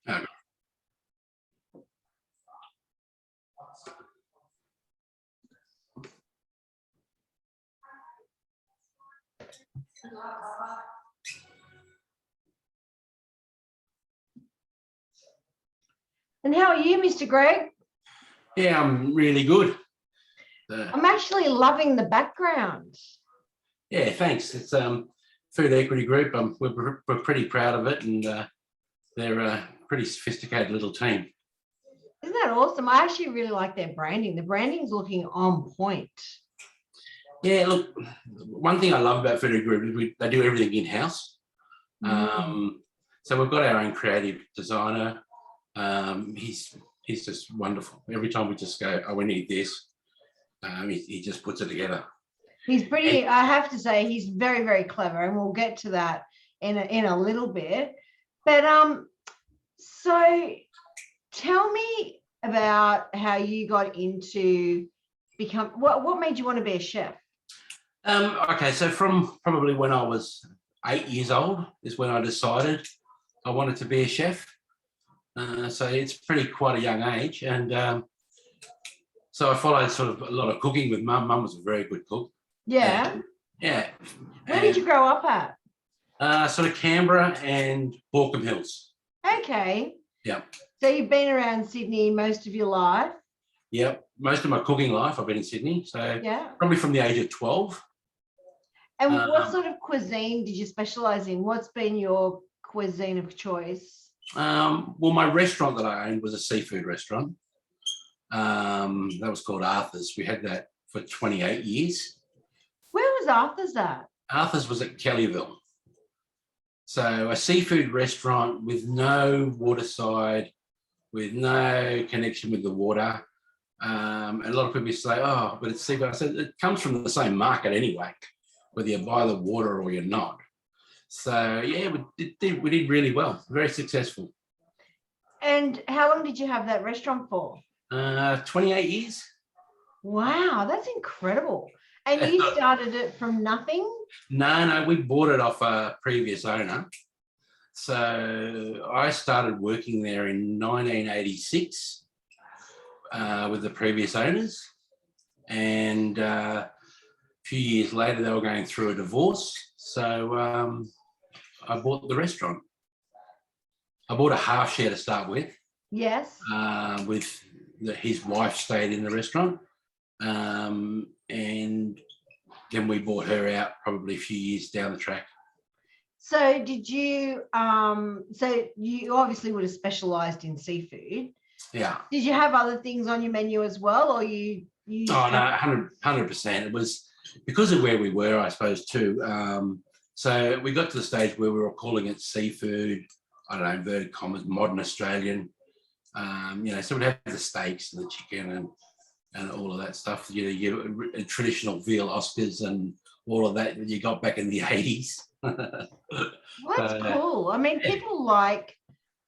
Okay. And how are you, Mr. Greg? Yeah, I'm really good. I'm actually loving the background. Yeah, thanks. It's Food Equity Group. We're pretty proud of it, and they're a pretty sophisticated little team. Isn't that awesome? I actually really like their branding. The branding's looking on point. Yeah, look, one thing I love about Food Equity Group is they do everything in-house. So we've got our own creative designer. He's just wonderful. Every time we just go, oh, we need this, he just puts it together. He's pretty, I have to say, he's very, very clever, and we'll get to that in a little bit. But so tell me about how you got into what made you want to be a chef? Okay, so from probably when I was 8 years old is when I decided I wanted to be a chef. So it's quite a young age, and so I followed sort of a lot of cooking with mum. Mum was a very good cook. Yeah. Yeah. Where did you grow up at? Sort of Canberra and Borkham Hills. Okay. Yeah. So you've been around Sydney most of your life? Yep. Most of my cooking life I've been in Sydney. So yeah, probably from the age of 12. And what sort of cuisine did you specialize in? What's been your cuisine of choice? Well, my restaurant that I owned was a seafood restaurant. That was called Arthur's. We had that for 28 years. Where was Arthur's at? Arthur's was at Kellyville. So a seafood restaurant with no waterside, with no connection with the water. And a lot of people say, oh, but it's seafood. I said, it comes from the same market anyway, whether you buy the water or you're not. So, yeah, we did really well, very successful. And how long did you have that restaurant for? 28 years. Wow, that's incredible. And you started it from nothing? No, we bought it off a previous owner. So I started working there in 1986 with the previous owners. And a few years later, they were going through a divorce. So I bought the restaurant. I bought a half share to start with. Yes. With his wife stayed in the restaurant. And then we bought her out probably a few years down the track. So did you, so you obviously would have specialized in seafood. Yeah. Did you have other things on your menu as well, or you Oh, no, 100%. It was because of where we were, I suppose, too. So we got to the stage where we were calling it seafood, I don't know, inverted commas, modern Australian. So we'd have the steaks and the chicken and all of that stuff, your traditional veal Oscars and all of that you got back in the 80s. That's cool. I mean, people like,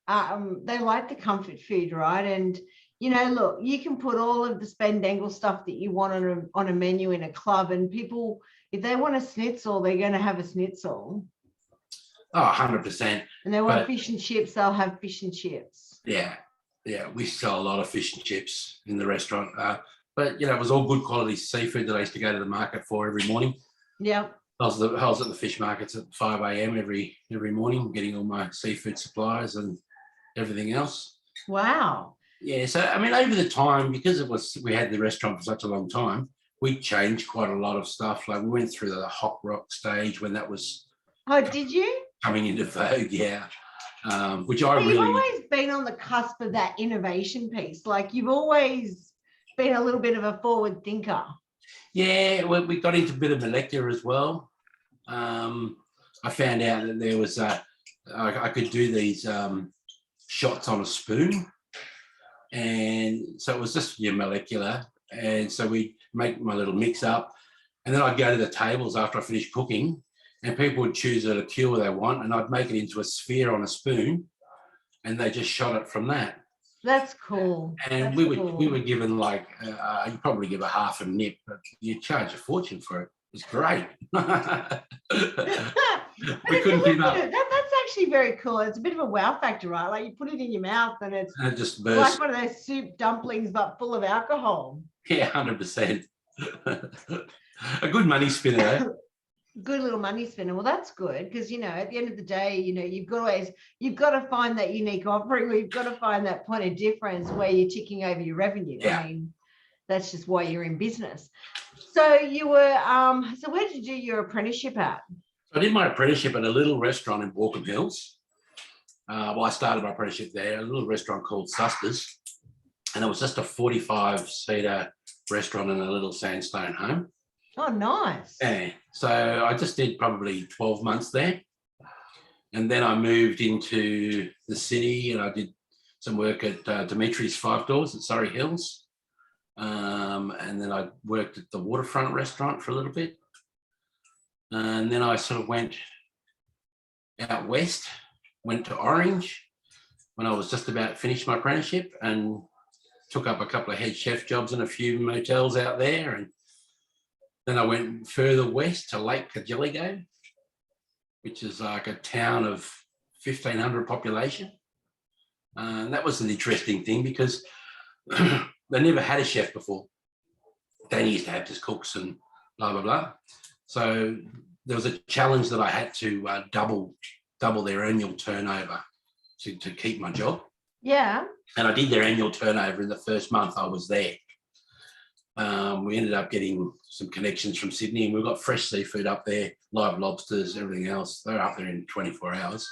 they like the comfort food, right? And, look, you can put all of the spandangle stuff that you want on a menu in a club, and people, if they want a schnitzel, they're going to have a schnitzel. Oh, 100%. And they want fish and chips, they'll have fish and chips. Yeah, we sell a lot of fish and chips in the restaurant. But, it was all good quality seafood that I used to go to the market for every morning. Yeah. I was at the fish markets at 5 a.m. every morning, getting all my seafood supplies and everything else. Wow. Yeah, so, I mean, over the time, because we had the restaurant for such a long time, we changed quite a lot of stuff. Like we went through the hot rock stage when that was... Oh, did you? Coming into vogue, yeah. Which You've always been on the cusp of that innovation piece. Like you've always been a little bit of a forward thinker. Yeah, we got into a bit of molecular as well. I found out that there was I could do these shots on a spoon, and so it was just your molecular. And so we make my little mix up, and then I'd go to the tables after I finished cooking, and people would choose a liqueur they want, and I'd make it into a sphere on a spoon, and they just shot it from that. That's cool. And we were given like, you probably give a half a nip, but you charge a fortune for it. It's great. We couldn't keep up. That's actually very cool. It's a bit of a wow factor, right? Like you put it in your mouth and it's And it just like burst. one of those soup dumplings, but full of alcohol. Yeah, 100%. A good money spinner, eh? Good little money spinner. Well, that's good because, you know, at the end of the day, you know, you've got to find that unique offering. We've got to find that point of difference where you're ticking over your revenue. Yeah. I mean, that's just why you're in business. So you were, so where did you do your apprenticeship at? I did my apprenticeship at a little restaurant in Walkham Hills. Well, I started my apprenticeship there, a little restaurant called Susters. And it was just a 45-seater restaurant in a little sandstone home. Oh, nice. Yeah. So I just did probably 12 months there. And then I moved into the city and I did some work at Dimitri's Five Doors at Surrey Hills. And then I worked at the Waterfront restaurant for a little bit. And then I sort of went out west, went to Orange when I was just about to finish my apprenticeship and took up a couple of head chef jobs in a few motels out there. And then I went further west to Lake Cargilligo, which is like a town of 1,500 population. And that was an interesting thing because they never had a chef before. They used to have just cooks and blah, blah, blah. So there was a challenge that I had to double their annual turnover to keep my job. Yeah. And I did their annual turnover in the first month I was there. We ended up getting some connections from Sydney and we got fresh seafood up there, live lobsters, everything else. They're up there in 24 hours.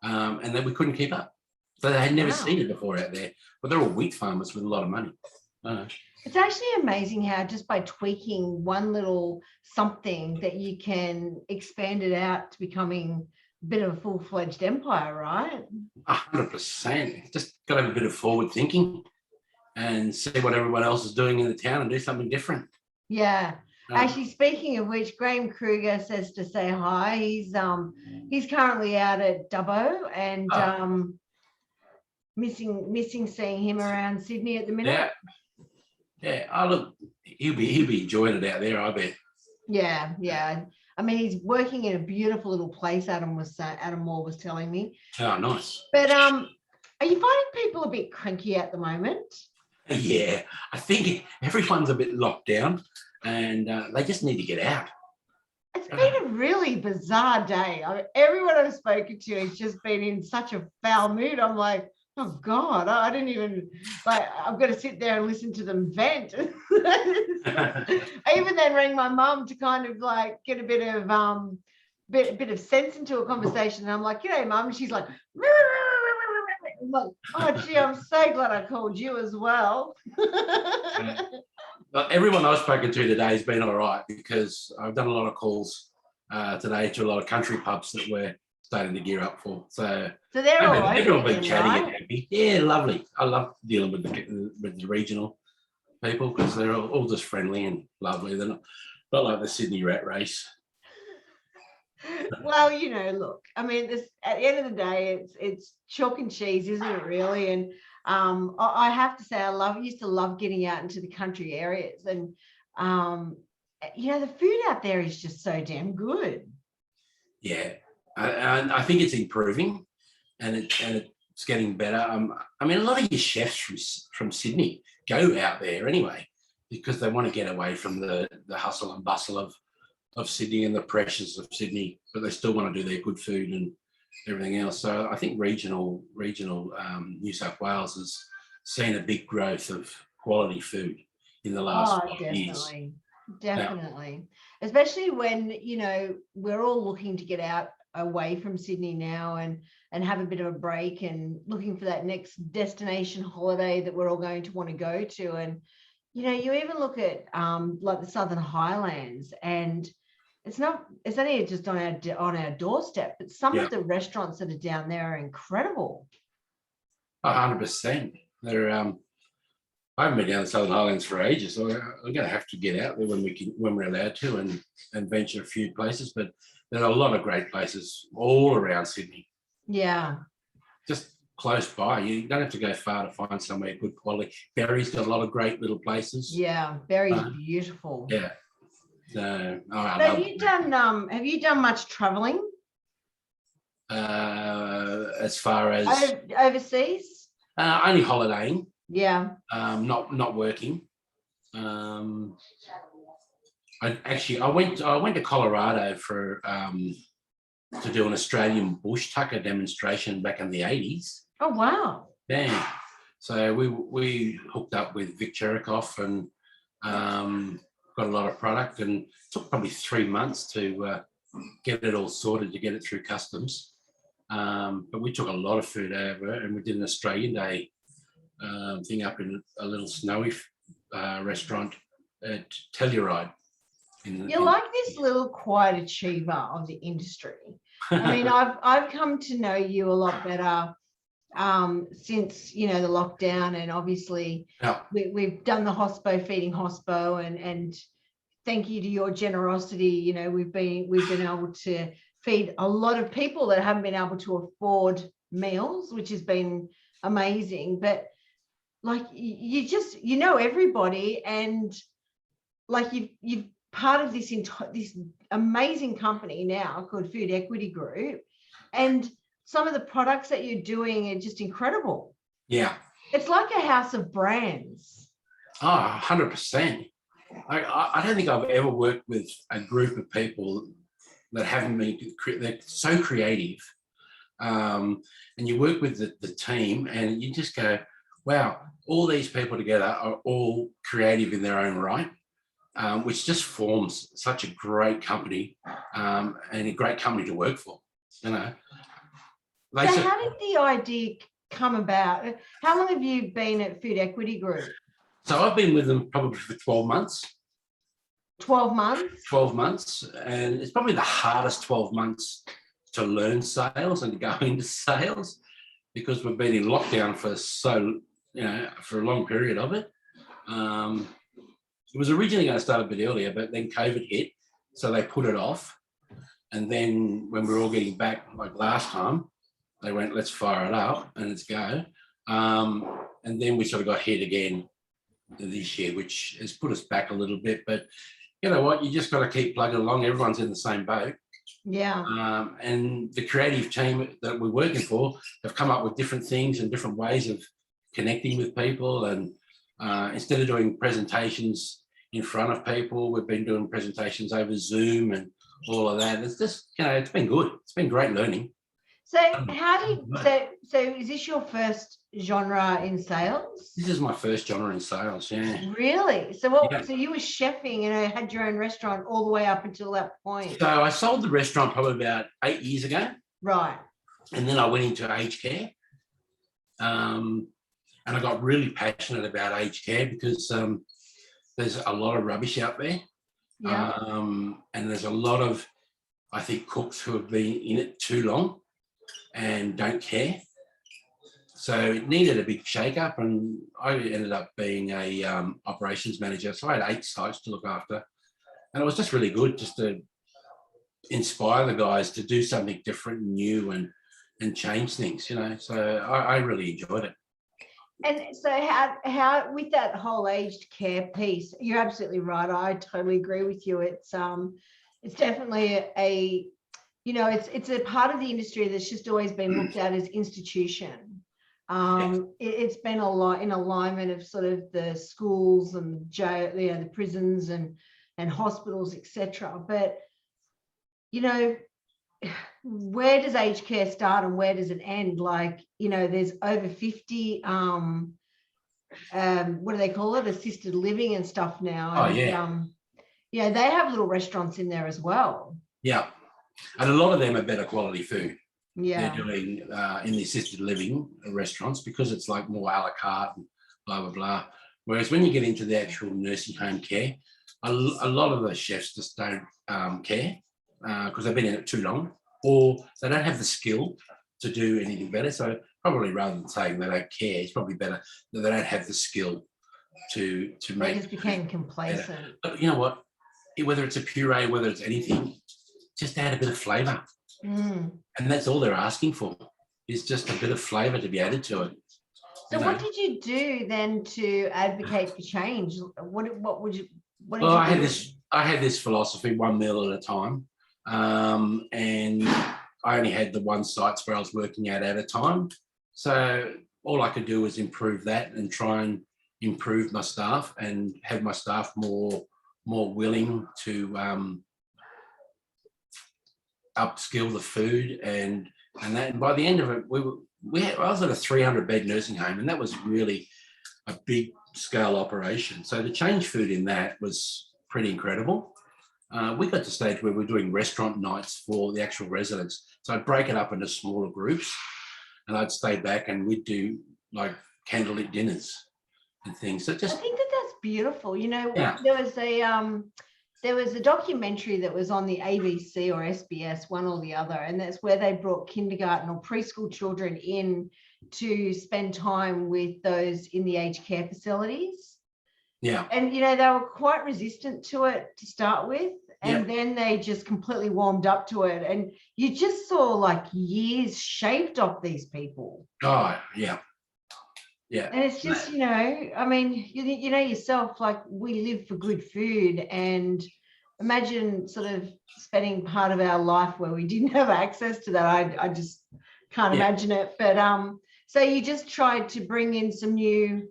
And then we couldn't keep up. So they had never seen it before out there. But they're all wheat farmers with a lot of money. It's actually amazing how just by tweaking one little something that you can expand it out to becoming a bit of a full-fledged empire, right? 100%. Just got to have a bit of forward thinking and see what everyone else is doing in the town and do something different. Yeah. Actually, speaking of which, Graham Kruger says to say hi. He's currently out at Dubbo and missing seeing him around Sydney at the minute. Yeah. Yeah. Oh, look, he'll be enjoying it out there, I bet. Yeah, yeah. I mean, he's working in a beautiful little place. Adam Moore was telling me. Oh, nice. But are you finding people a bit cranky at the moment? Yeah, I think everyone's a bit locked down, and they just need to get out. It's been a really bizarre day. Everyone I've spoken to has just been in such a foul mood. I'm like, oh God, I didn't even I've got to sit there and listen to them vent. I even then rang my mum to kind of like get a bit of sense into a conversation. And I'm like, "G'day, mum." And she's like, I'm like, oh gee, I'm so glad I called you as well. But everyone I've spoken to today has been all right because I've done a lot of calls today to a lot of country pubs that we're starting to gear up for. So they're all right. Everyone been chatty and happy. Yeah, lovely. I love dealing with the regional people because they're all just friendly and lovely. They're not like the Sydney rat race. Well, you know, look, I mean, at the end of the day, it's chalk and cheese, isn't it, really? And I have to say, used to love getting out into the country areas, and you know, the food out there is just so damn good. Yeah, I think it's improving, and it's getting better. I mean, a lot of your chefs from Sydney go out there anyway because they want to get away from the hustle and bustle of Sydney and the pressures of Sydney, but they still want to do their good food and everything else. So I think regional New South Wales has seen a big growth of quality food in the last 5 years. Definitely. Yeah. Especially when, you know, we're all looking to get out away from Sydney now and have a bit of a break and looking for that next destination holiday that we're all going to want to go to. And, you know, you even look at like the Southern Highlands, and it's only just on our doorstep, but some of the restaurants that are down there are incredible. 100%. They're I haven't been down the Southern Highlands for ages, so I'm going to have to get out there when we're allowed to and venture a few places. But there are a lot of great places all around Sydney. Yeah. Just close by. You don't have to go far to find somewhere good quality. Berry's got a lot of great little places. Yeah, Berry's beautiful. Yeah. So, have you done much traveling? as far as overseas. only holidaying. Yeah. Not working. I went to Colorado for to do an Australian bush tucker demonstration back in the 80s. Oh wow! Yeah, so we hooked up with Vic Cherikoff and got a lot of product, and it took probably 3 months to get it all sorted, to get it through customs. But we took a lot of food over, and we did an Australian Day thing up in a little snowy restaurant at Telluride. You're like this little quiet achiever of the industry. I mean, I've come to know you a lot better since the lockdown, and obviously we've done the hospo, feeding hospo, and thank you to your generosity, we've been able to feed a lot of people that haven't been able to afford meals, which has been amazing. But like you just everybody, and like you've part of this amazing company now called Food Equity Group, and some of the products that you're doing are just incredible. Yeah, it's like a house of brands. 100%. I don't think I've ever worked with a group of people that haven't been. They're so creative, and you work with the team, and you just go, wow, all these people together are all creative in their own right. Which just forms such a great company, and a great company to work for. So how did the idea come about? How long have you been at Food Equity Group? So I've been with them probably for 12 months. 12 months? 12 months. And it's probably the hardest 12 months to learn sales and to go into sales, because we've been in lockdown for for a long period of it. It was originally going to start a bit earlier, but then COVID hit, so they put it off. And then when we were all getting back, like last time, they went, let's fire it up and let's go. And then we sort of got hit again this year, which has put us back a little bit. But you know what? You just got to keep plugging along. Everyone's in the same boat. Yeah. And the creative team that we're working for have come up with different things and different ways of connecting with people. And instead of doing presentations in front of people, we've been doing presentations over Zoom and all of that. It's just, it's been good. It's been great learning. So so is this your first genre in sales? This is my first genre in sales, yeah. Really? So so you were chefing and had your own restaurant all the way up until that point? So I sold the restaurant probably about 8 years ago. Right. And then I went into aged care. And I got really passionate about aged care because there's a lot of rubbish out there. Yeah. And there's a lot of, I think, cooks who have been in it too long and don't care. So it needed a big shake-up, and I ended up being a operations manager. So I had 8 sites to look after. And it was just really good just to inspire the guys to do something different and new and change things, So I really enjoyed it. And so how with that whole aged care piece, you're absolutely right. I totally agree with you. It's definitely it's a part of the industry that's just always been looked at as institution. It's been a lot in alignment of sort of the schools and jail, the prisons and hospitals, etc. But where does aged care start and where does it end? Like, there's over 50 what do they call it, assisted living and stuff now. They have little restaurants in there as well. Yeah, and a lot of them are better quality food. Yeah, they're doing in the assisted living restaurants, because it's like more a la carte and blah blah blah. Whereas when you get into the actual nursing home care, a lot of the chefs just don't care because they've been in it too long, or they don't have the skill to do anything better. So probably rather than saying they don't care, it's probably better that they don't have the skill to make. They just became complacent. Better. But you know what? Whether it's a puree, whether it's anything, just add a bit of flavour. And that's all they're asking for, is just a bit of flavour to be added to it. So what did you do then to advocate for change? What would you do? I had this philosophy, one meal at a time. And I only had the one sites where I was working at a time. So all I could do was improve that and try and improve my staff and have my staff more willing to upskill the food and that. And by the end of it, I was at a 300-bed nursing home, and that was really a big scale operation. So to change food in that was pretty incredible. We got to the stage where we're doing restaurant nights for the actual residents. So I'd break it up into smaller groups, and I'd stay back and we'd do like candlelit dinners and things. So I think that's beautiful. You know, yeah. there was a documentary that was on the ABC or SBS, one or the other, and that's where they brought kindergarten or preschool children in to spend time with those in the aged care facilities. Yeah. And, you know, they were quite resistant to it to start with. And then they just completely warmed up to it. And you just saw like years shaved off these people. Oh, yeah. Yeah. And it's just, you know, I mean, you know yourself, like we live for good food, and imagine sort of spending part of our life where we didn't have access to that. I just can't imagine it. But so you just tried to bring in some new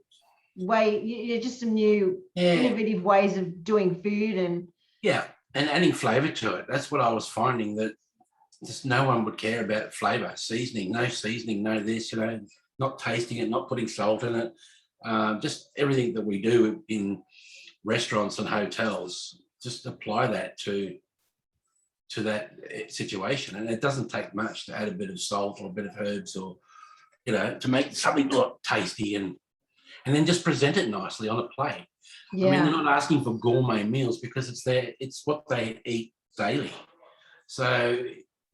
just some new innovative ways of doing food and adding flavor to it. That's what I was finding, that just no one would care about flavor, seasoning, no this, you know, not tasting it, not putting salt in it. Just everything that we do in restaurants and hotels, just apply that to that situation. And it doesn't take much to add a bit of salt or a bit of herbs, or, you know, to make something look tasty, and then just present it nicely on a plate. I mean, they're not asking for gourmet meals because it's what they eat daily. So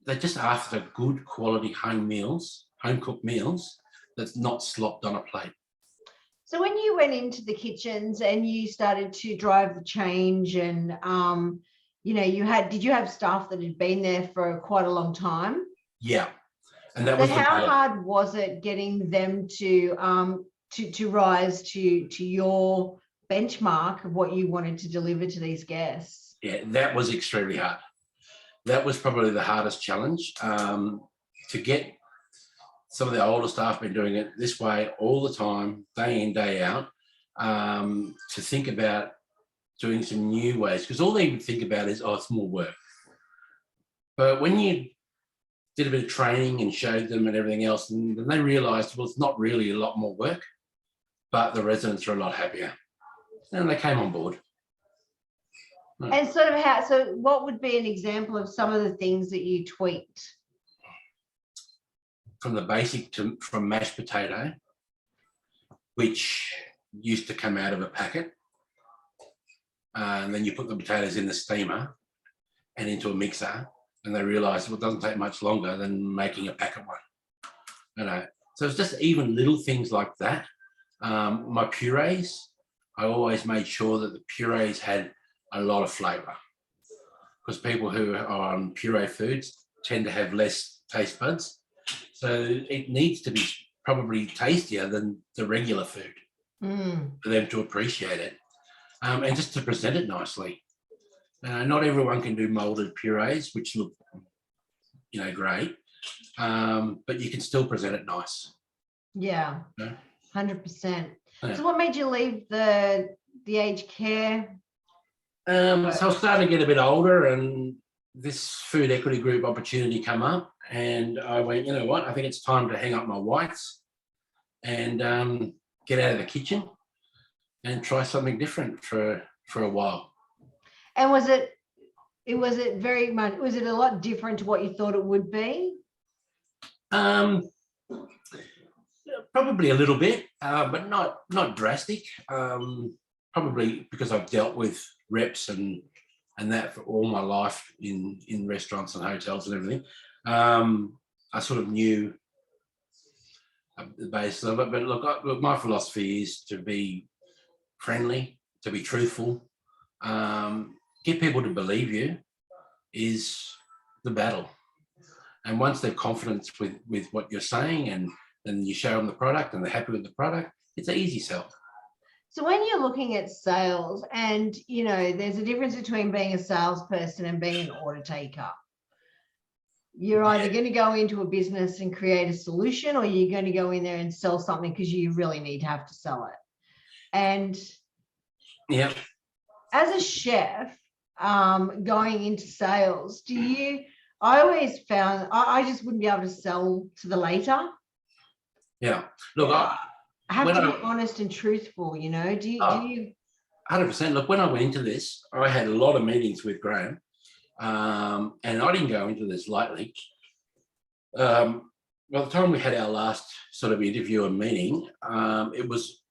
they just ask for good quality home cooked meals that's not slopped on a plate. So when you went into the kitchens and you started to drive the change, and you know, did you have staff that had been there for quite a long time? Yeah. And that was how hard was it getting them to rise to your benchmark of what you wanted to deliver to these guests? Yeah, that was extremely hard. That was probably the hardest challenge, to get some of the older staff been doing it this way all the time, day in, day out, to think about doing some new ways, because all they would think about is, oh, it's more work. But when you did a bit of training and showed them and everything else, and then they realised, well, it's not really a lot more work, but the residents are a lot happier. And they came on board. And so what would be an example of some of the things that you tweaked? From the basic from mashed potato, which used to come out of a packet, and then you put the potatoes in the steamer and into a mixer, and they realised, well, it doesn't take much longer than making a packet one. You know, so it's just even little things like that. My purees, I always made sure that the purees had a lot of flavour, because people who are on puree foods tend to have less taste buds. So it needs to be probably tastier than the regular food for them to appreciate it, and just to present it nicely. Not everyone can do moulded purees, which look, you know, great, but you can still present it nice. Yeah, you know? 100%. Yeah. So what made you leave the aged care? So I was starting to get a bit older, and this food equity group opportunity come up, and I went, you know what, I think it's time to hang up my whites and get out of the kitchen and try something different for a while. And was it a lot different to what you thought it would be? Probably a little bit, but not drastic. Probably because I've dealt with reps and that for all my life in restaurants and hotels and everything. I sort of knew the basis of it. But look, my philosophy is to be friendly, to be truthful, get people to believe you is the battle. And once they're confident with what you're saying, and then you show them the product and they're happy with the product, it's an easy sell. So when you're looking at sales, and, you know, there's a difference between being a salesperson and being an order taker. You're either going to go into a business and create a solution, or you're going to go in there and sell something because you really need to have to sell it. And yeah, as a chef, going into sales, I always found I just wouldn't be able to sell to the later. Yeah. Look, I have to be honest and truthful, do you 100%. Look, when I went into this, I had a lot of meetings with Graham, and I didn't go into this lightly. By the time we had our last sort of interview and meeting, it was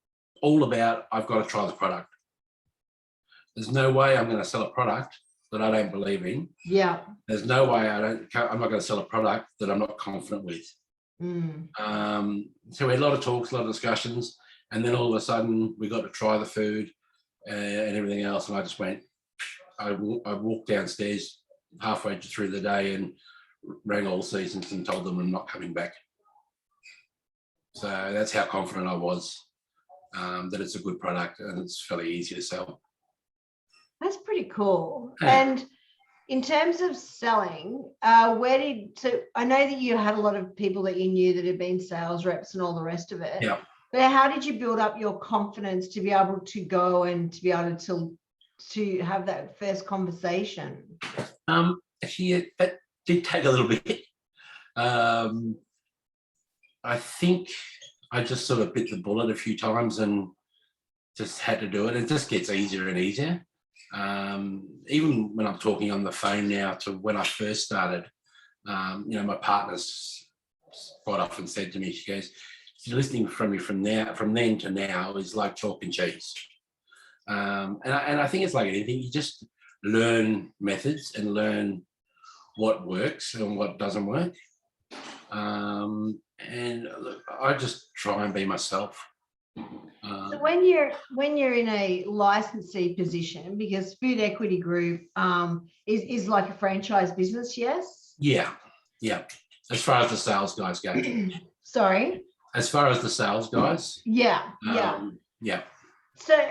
all about, I've got to try the product. There's no way I'm going to sell a product that I don't believe in. Yeah. There's no way I'm not going to sell a product that I'm not confident with. So we had a lot of talks, a lot of discussions, and then all of a sudden we got to try the food and everything else. And I just went, I walked downstairs halfway through the day and rang All Seasons and told them I'm not coming back. So that's how confident I was that it's a good product and it's fairly easy to sell. That's pretty cool. Yeah. And in terms of selling, so I know that you had a lot of people that you knew that had been sales reps and all the rest of it. Yeah. But how did you build up your confidence to be able to go and to be able to have that first conversation? Actually, that did take a little bit. I think I just sort of bit the bullet a few times and just had to do it. It just gets easier and easier. Even when I'm talking on the phone now to when I first started, my partner's quite often said to me, she goes, listening from you from then to now is like chalk and cheese. And I think it's like anything, you just learn methods and learn what works and what doesn't work. And look, I just try and be myself. So when you're in a licensee position, because Food Equity Group is like a franchise business, yes? Yeah. As far as the sales guys go. Sorry? As far as the sales guys. Yeah. So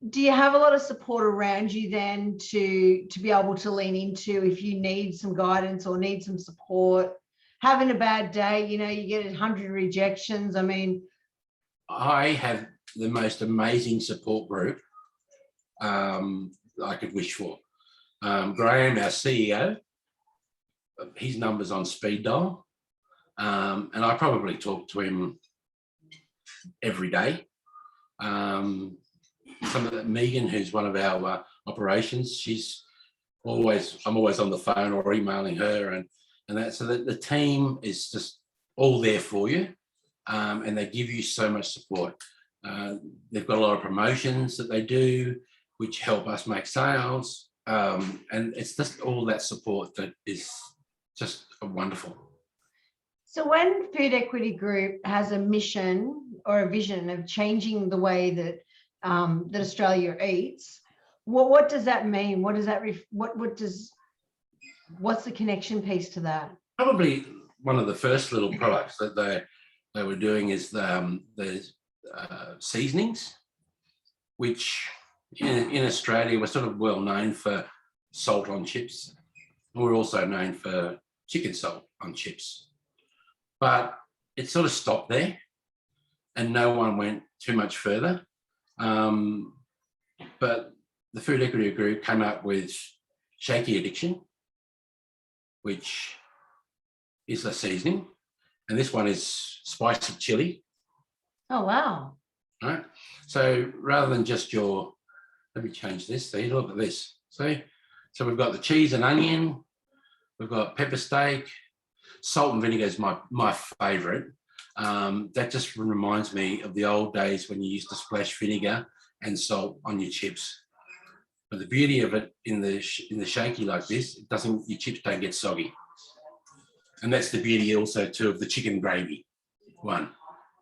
do you have a lot of support around you then to be able to lean into if you need some guidance or need some support? Having a bad day, you get 100 rejections. I mean, I have the most amazing support group I could wish for. Graham, our CEO, his number's on speed dial, and I probably talk to him every day. Megan, who's one of our operations, I'm always on the phone or emailing her, and that, so that the team is just all there for you, and they give you so much support. They've got a lot of promotions that they do, which help us make sales, and it's just all that support that is just wonderful. So when Food Equity Group has a mission or a vision of changing the way that that Australia eats, what does that mean? What does that what's the connection piece to that? Probably one of the first little products that they were doing is the seasonings, which in Australia we're sort of well known for salt on chips. We're also known for chicken salt on chips, but it sort of stopped there, and no one went too much further. But the Food Equity Group came up with Shaky Addiction, which is a seasoning, and this one is spicy chili. Oh, wow. Right. So rather than just let me change this. So you look at this. See? So we've got the cheese and onion, we've got pepper steak, salt and vinegar is my favourite. That just reminds me of the old days when you used to splash vinegar and salt on your chips. But the beauty of it in the shaky like this, your chips don't get soggy. And that's the beauty also too of the chicken gravy one.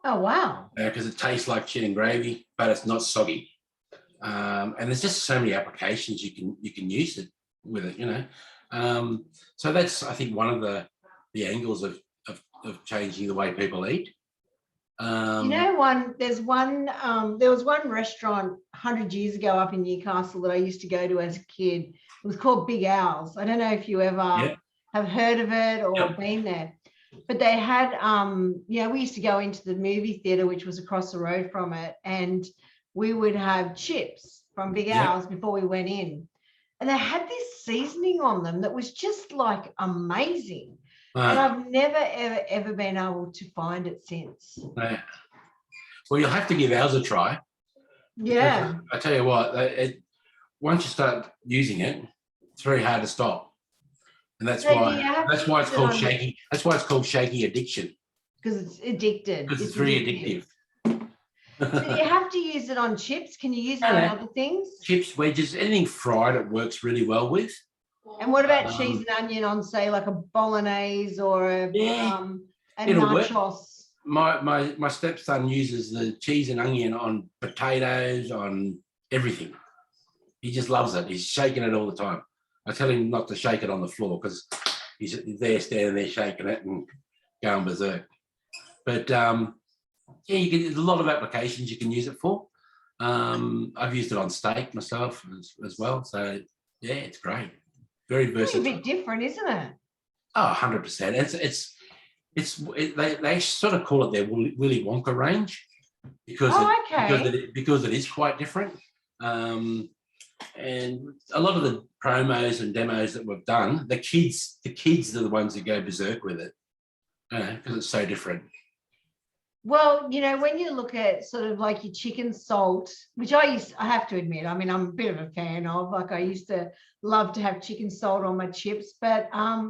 Oh, wow. Because it tastes like chicken gravy, but it's not soggy. And there's just so many applications you can use it with it, So that's, I think, one of the angles of changing the way people eat. There was one restaurant 100 years ago up in Newcastle that I used to go to as a kid. It was called Big Owl's. I don't know if you ever have heard of it or Yep. been there. But they had, we used to go into the movie theater, which was across the road from it, and we would have chips from Big Yep. Al's before we went in. And they had this seasoning on them that was just like amazing. And I've never, ever, ever been able to find it since. Yeah. Well, you'll have to give ours a try. Yeah. I tell you what, once you start using it, it's very hard to stop, and that's why it's called shaky. That's why it's called shaky addiction. Because it's addicted. Because it's very addictive. So you have to use it on chips. Can you use it on other things? Chips, wedges, anything fried, it works really well with. And what about cheese and onion on, say, like a bolognese or a nachos? Work. My stepson uses the cheese and onion on potatoes, on everything. He just loves it. He's shaking it all the time. I tell him not to shake it on the floor because he's there standing there shaking it and going berserk. But there's a lot of applications you can use it for. I've used it on steak myself as well. So yeah, it's great. Very versatile. It's a bit different, isn't it? Oh, 100%. They sort of call it their Willy Wonka range because it is quite different. And a lot of the promos and demos that we've done, the kids are the ones that go berserk with it, because it's so different. Well, when you look at sort of like your chicken salt, which I have to admit, I mean, I'm a bit of a fan of, like I used to love to have chicken salt on my chips, but I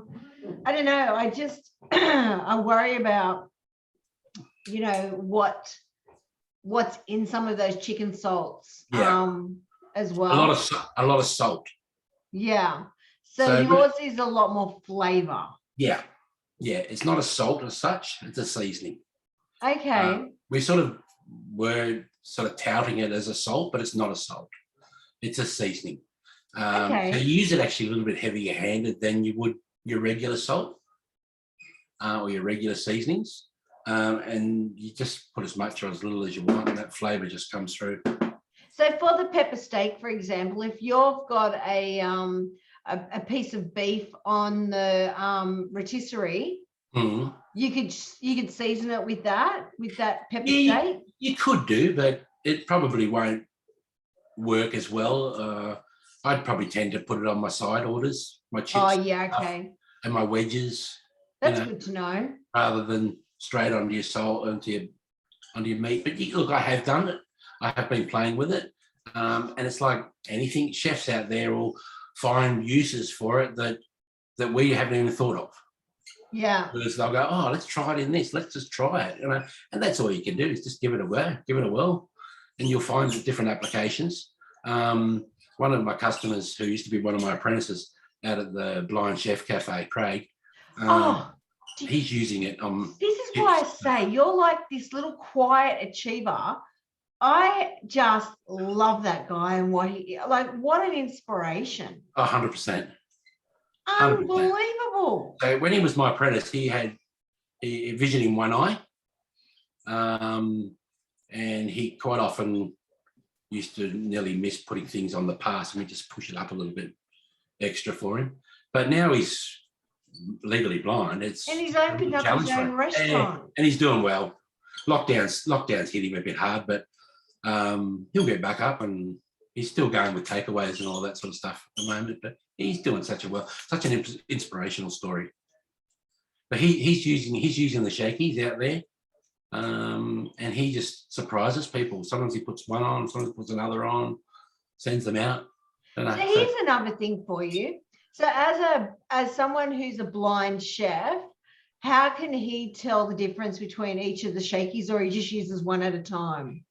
don't know, I just, I worry about, what's in some of those chicken salts as well. A lot of salt. Yeah. So yours is a lot more flavor. Yeah. Yeah. It's not a salt as such, it's a seasoning. Okay. We were touting it as a salt, but it's not a salt. It's a seasoning. So you use it actually a little bit heavier handed than you would your regular salt or your regular seasonings. And you just put as much or as little as you want, and that flavour just comes through. So for the pepper steak, for example, if you've got a piece of beef on the rotisserie, you could season it with that pepper steak. You could do, but it probably won't work as well. I'd probably tend to put it on my side orders, my chips. Oh yeah, okay. And my wedges. That's good to know. Rather than straight onto your salt, onto your meat. But look, I have done it. I have been playing with it, and it's like anything. Chefs out there will find uses for it that we haven't even thought of. Yeah. Because they'll go, oh, let's try it in this. Let's just try it, and that's all you can do is just give it a whirl, and you'll find different applications. One of my customers, who used to be one of my apprentices out at the Blind Chef Cafe, Craig, he's using it on. This is why I say you're like this little quiet achiever. I just love that guy and what an inspiration. 100%. Unbelievable. So when he was my apprentice, he had vision in one eye, and he quite often used to nearly miss putting things on the pass, and we just push it up a little bit extra for him. But now he's legally blind. And he's opened up his own restaurant. And he's doing well. Lockdowns hit him a bit hard, but he'll get back up, and he's still going with takeaways and all that sort of stuff at the moment. But he's doing such an inspirational story. But he's using the shakies out there, and he just surprises people. Sometimes he puts one on, sometimes he puts another on, sends them out. So here's another thing for you. So as someone who's a blind chef, how can he tell the difference between each of the shakies, or he just uses one at a time?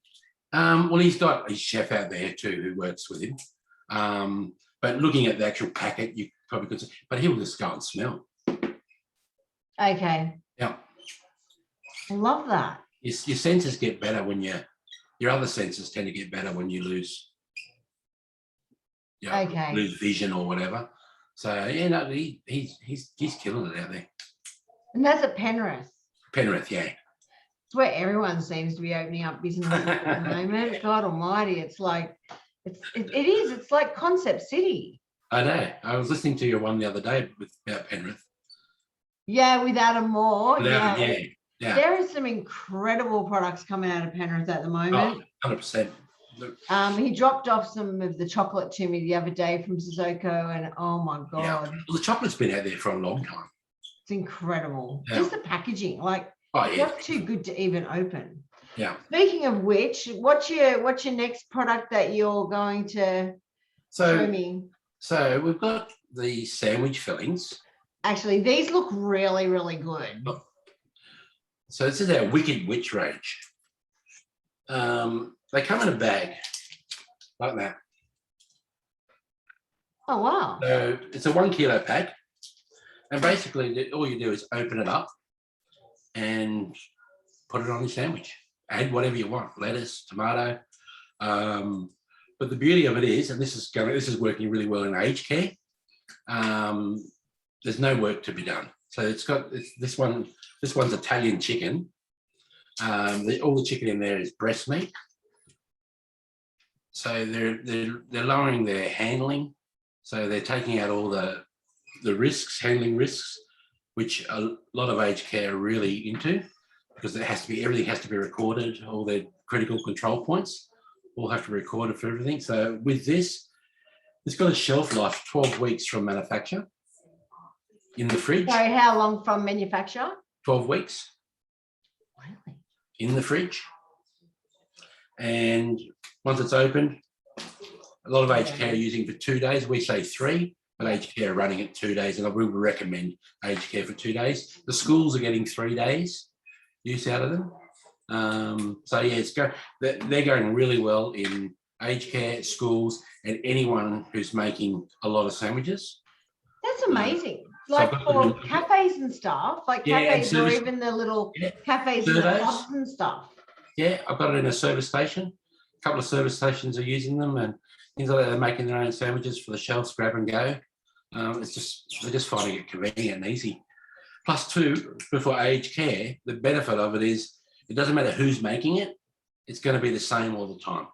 Well, he's got his chef out there too who works with him. But looking at the actual packet, you probably could, but he'll just go and smell. Okay. Yeah. I love that. Your senses get better when your other senses tend to get better when you lose vision or whatever. So yeah, no, he's killing it out there. And that's at Penrith. Penrith, yeah. It's where everyone seems to be opening up businesses at the moment. God almighty, it's like it's like Concept City. I know. I was listening to your one the other day about Penrith. Yeah, with Adam Moore. Without Yeah. it, yeah. There are some incredible products coming out of Penrith at the moment. 100%. He dropped off some of the chocolate to me the other day from Sissoko, and oh my God. Yeah. Well, the chocolate's been out there for a long time. It's incredible. Yeah. Just the packaging, like just too good to even open. Yeah. Speaking of which, what's your next product that you're going to show me? So we've got the sandwich fillings. Actually, these look really, really good. So this is our Wicked Witch range. They come in a bag like that. Oh, wow. So it's a 1 kilo pack. And basically all you do is open it up and put it on your sandwich. Add whatever you want, lettuce, tomato. But the beauty of it is, and this is working really well in aged care, there's no work to be done. So this one's Italian chicken. All the chicken in there is breast meat. So they're lowering their handling. So they're taking out all the handling risks, which a lot of aged care are really into, because everything has to be recorded. All their critical control points all have to be recorded for everything. So with this, it's got a shelf life 12 weeks from manufacture in the fridge. So how long from manufacture? 12 weeks. Really? In the fridge. And once it's opened, a lot of aged care are using for 2 days. We say 3, but aged care are running it 2 days, and I would recommend aged care for 2 days. The schools are getting 3 days use out of them. So yeah, they're going really well in aged care, schools, and anyone who's making a lot of sandwiches. That's amazing. Like for cafes and stuff, like cafes or even the little cafes and the pubs and stuff. Yeah, I've got it in a service station. A couple of service stations are using them, and things like that. They're making their own sandwiches for the shelves, grab and go. They're just finding it convenient and easy. Plus, too, for aged care, the benefit of it is it doesn't matter who's making it; it's going to be the same all the time.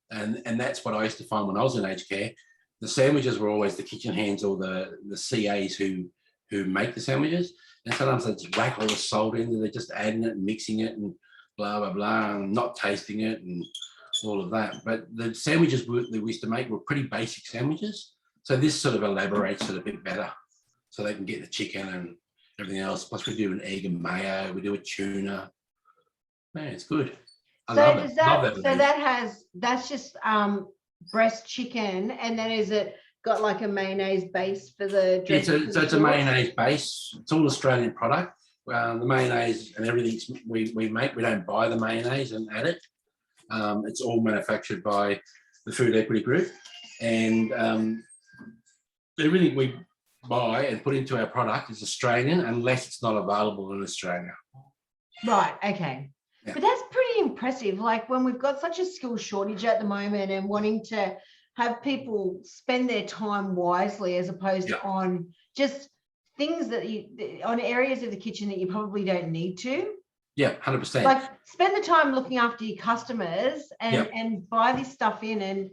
And that's what I used to find when I was in aged care. The sandwiches were always the kitchen hands or the CAs who make the sandwiches, and sometimes they just whack all the salt in, and they're just adding it and mixing it and blah blah blah, and not tasting it and all of that. But the sandwiches that we used to make were pretty basic sandwiches. So this sort of elaborates it a bit better, so they can get the chicken and everything else. Plus we do an egg and mayo, we do a tuna. Man, it's good. I love it. That's just breast chicken, and then is it got like a mayonnaise base for the dressing? So it's a mayonnaise base. It's all Australian product. The mayonnaise and everything we make, we don't buy the mayonnaise and add it. It's all manufactured by the Food Equity Group, and everything we buy and put into our product is Australian, unless it's not available in Australia. Right. Okay. Yeah. But that's pretty impressive. Like when we've got such a skill shortage at the moment, and wanting to have people spend their time wisely as opposed to on just things on areas of the kitchen that you probably don't need to. Yeah, 100%. Like spend the time looking after your customers and buy this stuff in, and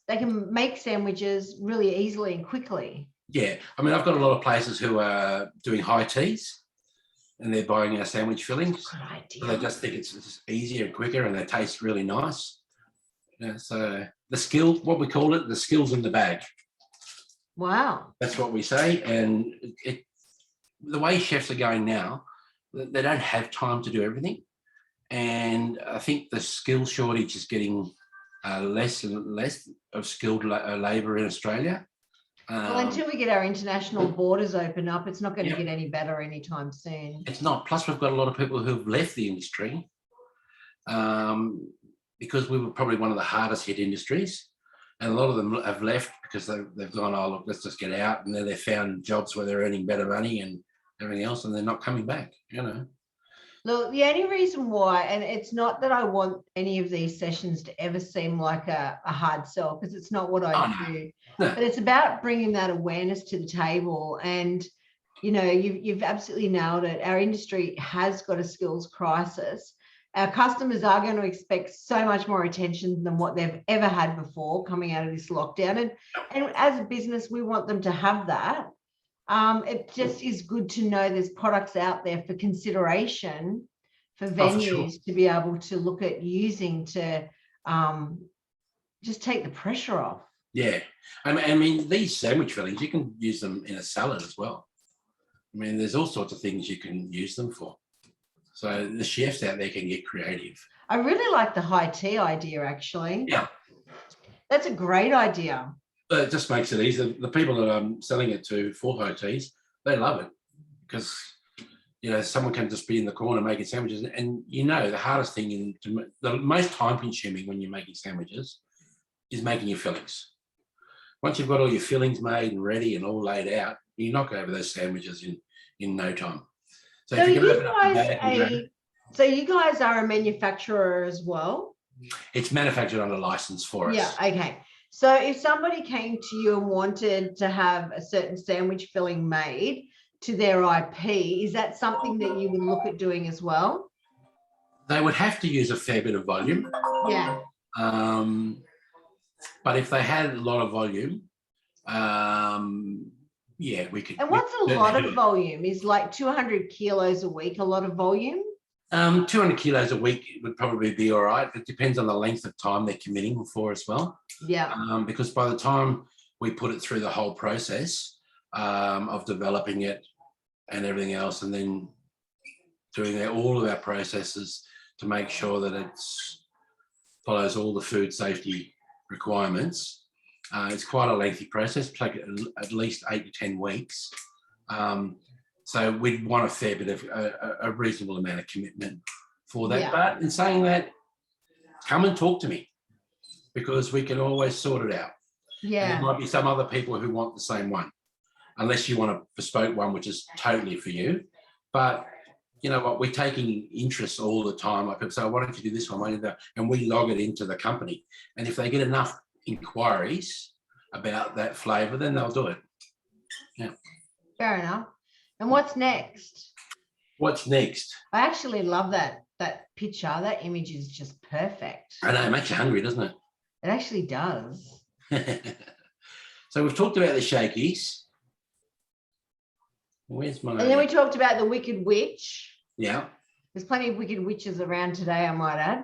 they can make sandwiches really easily and quickly. Yeah, I mean, I've got a lot of places who are doing high teas, and they're buying our sandwich fillings. Good idea. So they just think it's just easier and quicker, and they taste really nice. Yeah, so what we call it, the skills in the bag. Wow. That's what we say. And the way chefs are going now, they don't have time to do everything. And I think the skill shortage is getting less and less of skilled labour in Australia. Well, until we get our international borders open up, it's not going to get any better anytime soon. It's not. Plus, we've got a lot of people who've left the industry because we were probably one of the hardest hit industries. And a lot of them have left because they've gone, oh, look, let's just get out. And then they've found jobs where they're earning better money and everything else, and they're not coming back, Look, the only reason why, and it's not that I want any of these sessions to ever seem like a hard sell, because it's not what I do, but it's about bringing that awareness to the table. And, you've absolutely nailed it. Our industry has got a skills crisis. Our customers are going to expect so much more attention than what they've ever had before coming out of this lockdown. And as a business, we want them to have that. It just is good to know there's products out there for consideration for Oh, for sure. venues to be able to look at using to just take the pressure off. Yeah. I mean, these sandwich fillings, you can use them in a salad as well. I mean, there's all sorts of things you can use them for. So the chefs out there can get creative. I really like the high tea idea, actually. Yeah. That's a great idea. But it just makes it easier. The people that I'm selling it to for high teas, they love it because, you know, someone can just be in the corner making sandwiches. And, you know, the hardest thing, the most time consuming when you're making sandwiches is making your fillings. Once you've got all your fillings made and ready and all laid out, you knock over those sandwiches in no time. So you guys are a manufacturer as well? It's manufactured under license for us. Yeah, okay. So if somebody came to you and wanted to have a certain sandwich filling made to their IP, is that something that you would look at doing as well? They would have to use a fair bit of volume. Yeah. But if they had a lot of volume, yeah, we could. And what's a lot of volume? Is like 200 kilos a week a lot of volume? 200 kilos a week would probably be all right. It depends on the length of time they're committing for as well. Yeah. Because by the time we put it through the whole process of developing it and everything else, and then doing all of our processes to make sure that it follows all the food safety requirements, it's quite a lengthy process, take at least 8 to 10 weeks. So we'd want a fair bit of a reasonable amount of commitment for that. Yeah. But in saying that, come and talk to me because we can always sort it out. Yeah. And there might be some other people who want the same one, unless you want a bespoke one, which is totally for you. But you know what? We're taking interest all the time. Like people say, why don't you do this one? Why don't you do that? And we log it into the company. And if they get enough inquiries about that flavour, then they'll do it. Yeah. Fair enough. And what's next? What's next? I actually love that picture. That image is just perfect. I know, it makes you hungry, doesn't it? It actually does. So we've talked about the shakies. Where's my... And then we talked about the Wicked Witch. Yeah. There's plenty of Wicked Witches around today, I might add.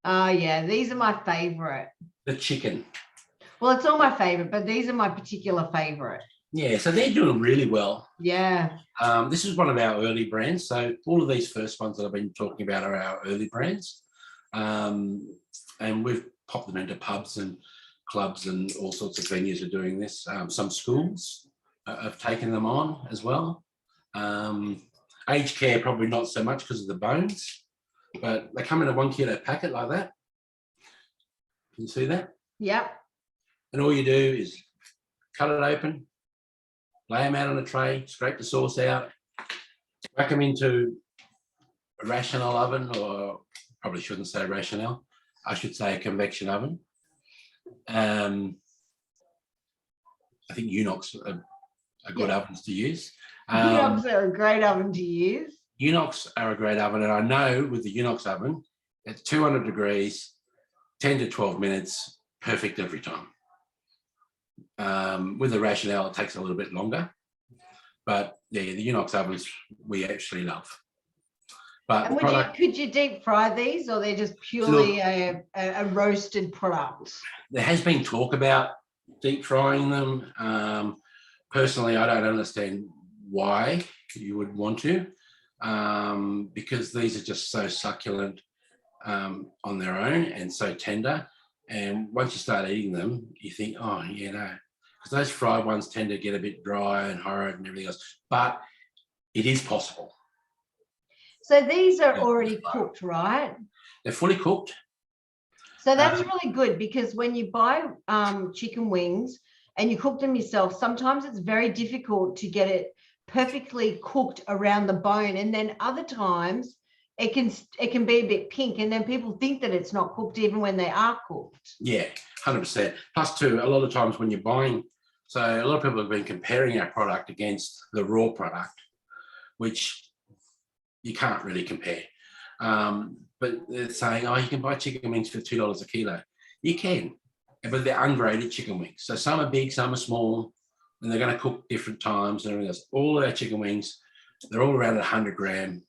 Oh, yeah. These are my favourite. The chicken. Well, it's all my favourite, but these are my particular favourite. Yeah, so they're doing really well. Yeah. This is one of our early brands. So all of these first ones that I've been talking about are our early brands. And we've popped them into pubs and clubs and all sorts of venues are doing this. Some schools have taken them on as well. Aged care, probably not so much because of the bones, but they come in a 1 kilo packet like that. Can you see that? Yep. And all you do is cut it open, lay them out on a tray, scrape the sauce out, whack them into a Rational oven, or probably shouldn't say Rational, I should say a convection oven. I think Unox are good ovens to use. Unox are a great oven to use. Unox are a great oven, and I know with the Unox oven, at 200 degrees, 10 to 12 minutes, perfect every time. With the Rational, it takes a little bit longer, but yeah, the Unox ovens we actually love. But and could you deep fry these, or they're just purely a roasted product? There has been talk about deep frying them. Personally, I don't understand why you would want to, because these are just so succulent on their own and so tender. And once you start eating them, you think, oh, yeah, no. Because those fried ones tend to get a bit dry and horrid and everything else. But it is possible. So these are already cooked, right? They're fully cooked. So that's really good, because when you buy chicken wings and you cook them yourself, sometimes it's very difficult to get it perfectly cooked around the bone. And then other times it can be a bit pink, and then people think that it's not cooked even when they are cooked. Yeah, 100%. Plus too, a lot of times when you're buying, so a lot of people have been comparing our product against the raw product, which you can't really compare. But they're saying, oh, you can buy chicken wings for $2 a kilo. You can, but they're ungraded chicken wings. So some are big, some are small, and they're going to cook different times and everything else. All of our chicken wings, they're all around 100 gram.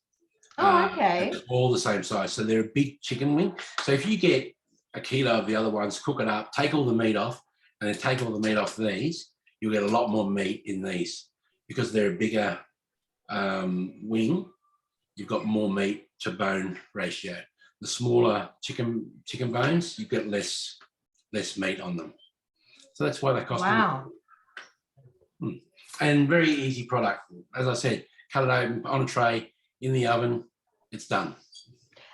Oh, okay. And all the same size. So they're a big chicken wing. So if you get a kilo of the other ones, cook it up, take all the meat off, and then take all the meat off these, you'll get a lot more meat in these because they're a bigger wing. You've got more meat to bone ratio. The smaller chicken bones, you get less meat on them. So that's why they cost. Wow. And very easy product. As I said, cut it open on a tray in the oven. It's done.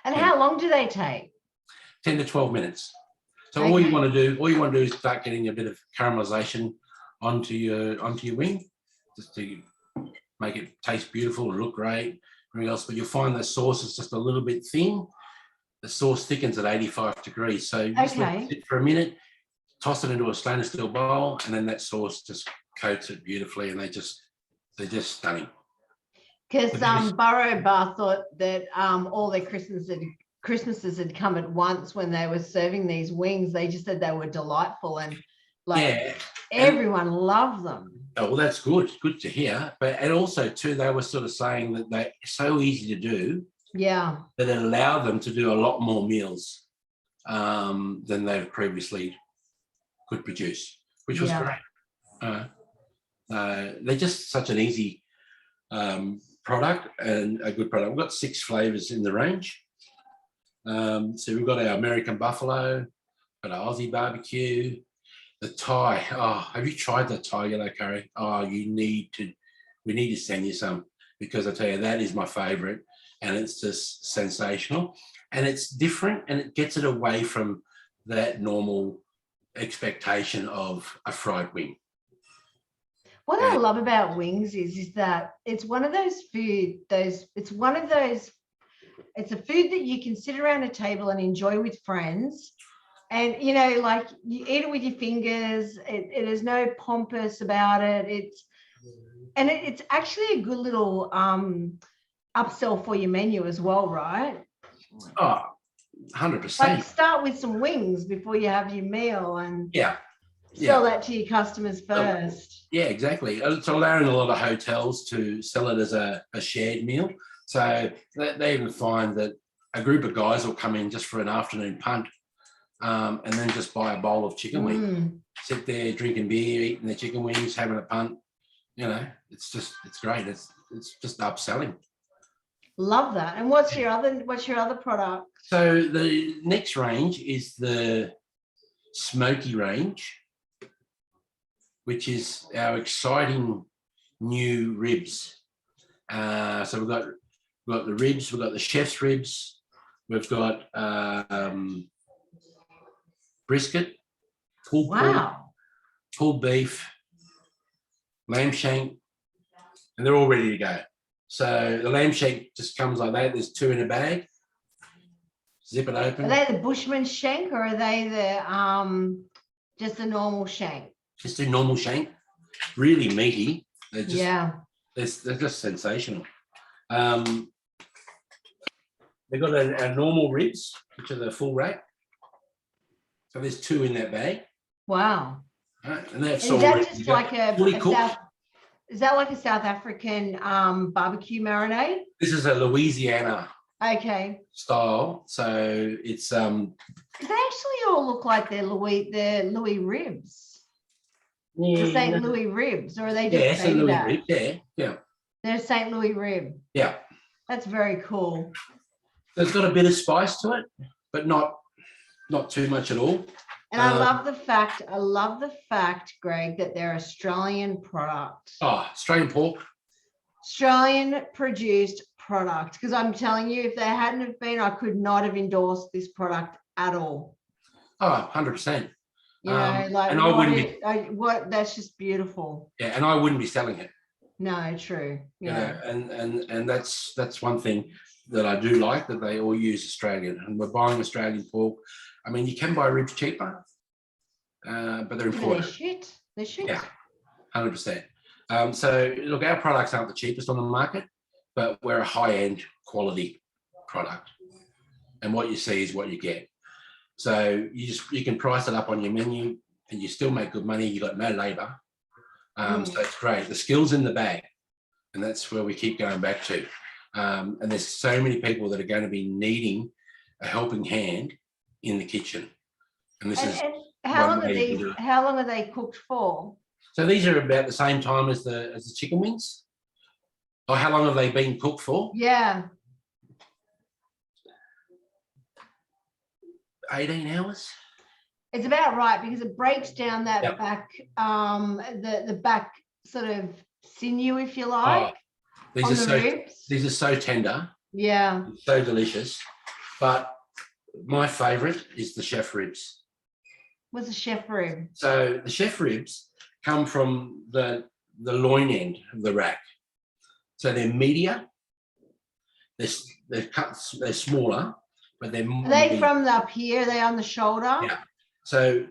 And how long do they take? 10 to 12 minutes. So Okay. all you want to do is start getting a bit of caramelization onto your wing, just to make it taste beautiful and look great. Everything else, but you'll find the sauce is just a little bit thin. The sauce thickens at 85 degrees. So you just let it sit for a minute, toss it into a stainless steel bowl, and then that sauce just coats it beautifully, and they're just stunning. Because Burrow Bar thought that all their Christmases had come at once when they were serving these wings. They just said they were delightful, and everyone loved them. Oh, well, that's good. Good to hear. And also too, they were sort of saying that they're so easy to do. Yeah. That it allowed them to do a lot more meals than they've previously could produce, which was great. They're just such an easy product and a good product. We've got 6 flavors in the range. So we've got our American buffalo, got our Aussie barbecue, the Thai. Oh, have you tried the Thai yellow curry? Oh, we need to send you some, because I tell you, that is my favorite, and it's just sensational, and it's different, and it gets it away from that normal expectation of a fried wing. What I love about wings is that it's one of those it's a food that you can sit around a table and enjoy with friends. And, you know, like you eat it with your fingers. It is no pompous about it. It's actually a good little upsell for your menu as well, right? Oh, 100%. Like start with some wings before you have your meal and sell that to your customers first. Yeah, exactly. It's allowing a lot of hotels to sell it as a shared meal. So they even find that a group of guys will come in just for an afternoon punt, and then just buy a bowl of chicken wings, sit there drinking beer, eating their chicken wings, having a punt. You know, it's great. It's just upselling. Love that. And what's your other product? So the next range is the smoky range, which is our exciting new ribs. So we've got the ribs, we've got the chef's ribs, we've got brisket, pulled pork, pulled beef, lamb shank, and they're all ready to go. So the lamb shank just comes like that. There's 2 in a bag. Zip it open. Are they the Bushman shank, or are they the just the normal shank? Just a normal shank. Really meaty. They're just they're just sensational. They've got a normal ribs, which are the full rack. So there's 2 in that bag. Wow. And that's is that just like is that like a South African barbecue marinade? This is a Louisiana style. So it's they actually all look like they're Louis ribs. The St. Louis ribs, or are they just St. Louis rib? Yeah. They're St. Louis rib. Yeah. That's very cool. It's got a bit of spice to it, but not too much at all. And I love the fact, Greg, that they're Australian product. Oh, Australian pork. Australian produced product. Because I'm telling you, if they hadn't have been, I could not have endorsed this product at all. Oh, 100%. You know, like and I wouldn't that's just beautiful. Yeah, and I wouldn't be selling it. No, true. Yeah. You know, and that's one thing that I do like, that they all use Australian, and we're buying Australian pork. I mean, you can buy ribs cheaper, but they're imported. They're shit. Yeah, 100%. So look, our products aren't the cheapest on the market, but we're a high-end quality product, and what you see is what you get. So you can price it up on your menu and you still make good money. You got no labor. So it's great. The skill's in the bag, and that's where we keep going back to. And there's so many people that are going to be needing a helping hand in the kitchen. And this is how long are they cooked for? So these are about the same time as the chicken wings. Or how long have they been cooked for? Yeah. 18 hours. It's about right because it breaks down that back, the back sort of sinew, if you like. These are so tender. Yeah. So delicious. But my favourite is the chef ribs. What's a chef rib? So the chef ribs come from the loin end of the rack. So they're meatier. They're cut. They're smaller, but they're more. Are they from up here? Are they on the shoulder? Yeah. So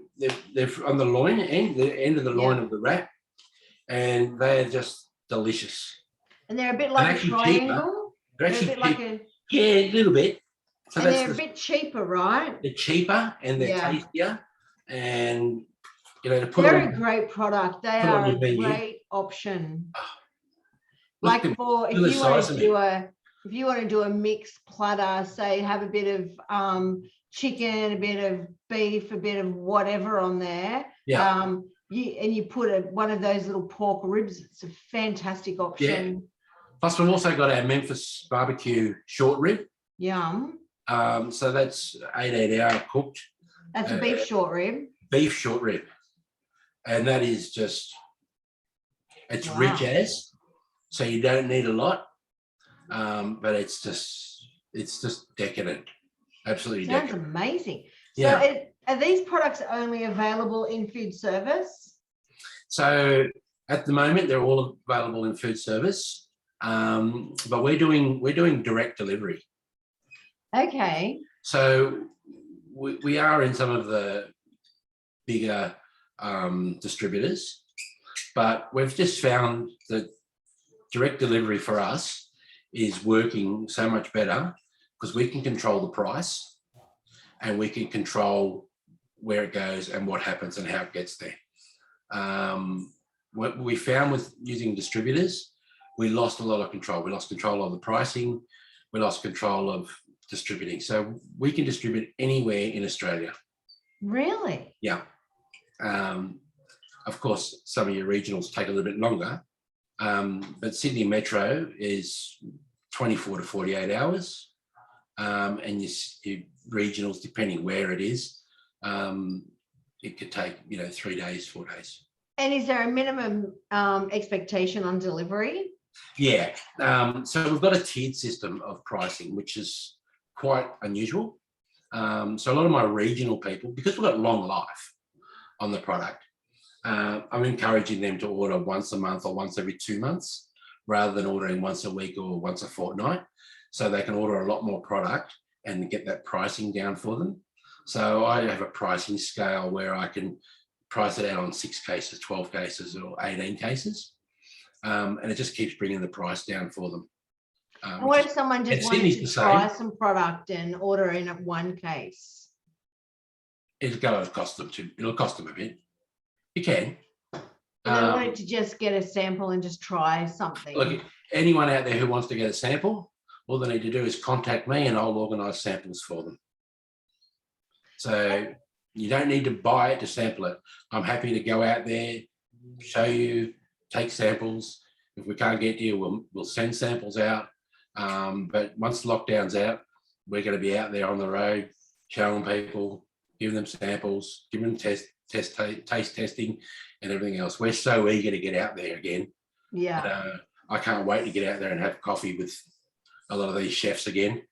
they're on the loin end, the end of the loin of the rack, and they're just delicious. And they're a bit like a triangle. They're actually a little bit. So and they're a bit cheaper, right? They're cheaper and they're tastier, and to put they're a great product. They are a great option. Like for if you want to do a mixed platter, say have a bit of chicken, a bit of beef, a bit of whatever on there. Yeah. You put one of those little pork ribs. It's a fantastic option. Yeah. Plus, we've also got our Memphis barbecue short rib. Yum. So that's 8 hour cooked. That's a beef short rib. Beef short rib, and that is just it's rich as. So you don't need a lot, but it's just decadent. Absolutely Sounds decadent. Amazing. Yeah. So are these products only available in food service? So at the moment, they're all available in food service, but we're doing direct delivery. Okay. So we are in some of the bigger distributors, but we've just found that direct delivery for us is working so much better because we can control the price and we can control where it goes and what happens and how it gets there. What we found with using distributors, we lost a lot of control. We lost control of the pricing. We lost control of distributing. So we can distribute anywhere in Australia. Really? Yeah. Of course, some of your regionals take a little bit longer, but Sydney Metro is 24 to 48 hours, and your regionals, depending where it is, it could take 3 days, 4 days. And is there a minimum expectation on delivery? Yeah. So we've got a tiered system of pricing, which is quite unusual. So a lot of my regional people, because we've got long life on the product, I'm encouraging them to order once a month or once every 2 months rather than ordering once a week or once a fortnight, so they can order a lot more product and get that pricing down for them. So I have a pricing scale where I can price it out on 6 cases, 12 cases or 18 cases, and it just keeps bringing the price down for them. And what if someone just wanted to try some product and order in at 1 case? It'll cost them a bit. You can. And they wanted to just get a sample and just try something. Look, anyone out there who wants to get a sample, all they need to do is contact me and I'll organise samples for them. So you don't need to buy it to sample it. I'm happy to go out there, show you, take samples. If we can't get to you, we'll send samples out. But once lockdown's out, we're going to be out there on the road, showing people, giving them samples, giving them taste testing and everything else. We're so eager to get out there again. Yeah. But, I can't wait to get out there and have coffee with a lot of these chefs again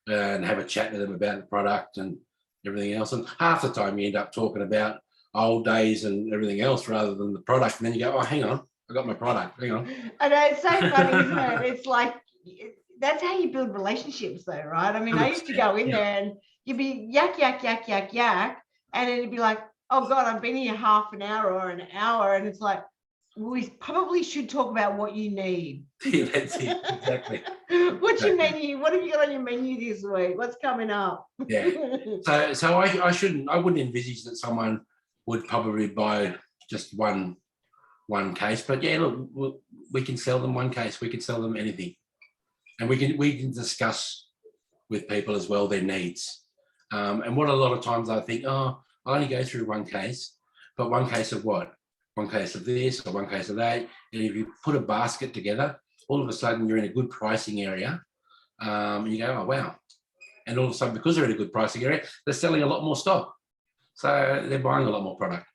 and have a chat with them about the product and everything else. And half the time you end up talking about old days and everything else rather than the product. And then you go, oh, hang on, I got my product. Hang on. I know, it's so funny, isn't it? It's like, that's how you build relationships though, right? I mean, I used to go in there and you'd be yak, and then it'd be like, oh God, I've been here half an hour or an hour. And it's like, we probably should talk about what you need. Yeah, that's it, exactly. What's your menu? What have you got on your menu this week? What's coming up? Yeah. So I wouldn't envisage that someone would probably buy just one case, but yeah, look, we can sell them one case. We can sell them anything, and we can discuss with people as well their needs. And what a lot of times I think, oh, I'll only go through one case, but one case of what? One case of this or one case of that. And if you put a basket together, all of a sudden you're in a good pricing area. You go, oh, wow. And all of a sudden, because they're in a good pricing area, they're selling a lot more stock. So they're buying a lot more product.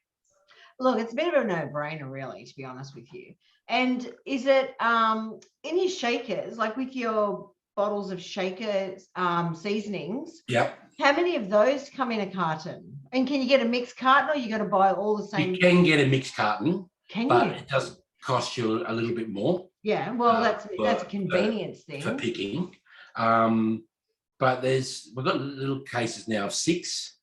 Look, it's a bit of a no-brainer, really, to be honest with you. And is it in your shakers, like with your bottles of shakers seasonings? Yep. How many of those come in a carton? And can you get a mixed carton, or you got to buy all the same? You can get a mixed carton, but it does cost you a little bit more. Yeah, well, that's a convenience thing for picking. But we've got little cases now of 6.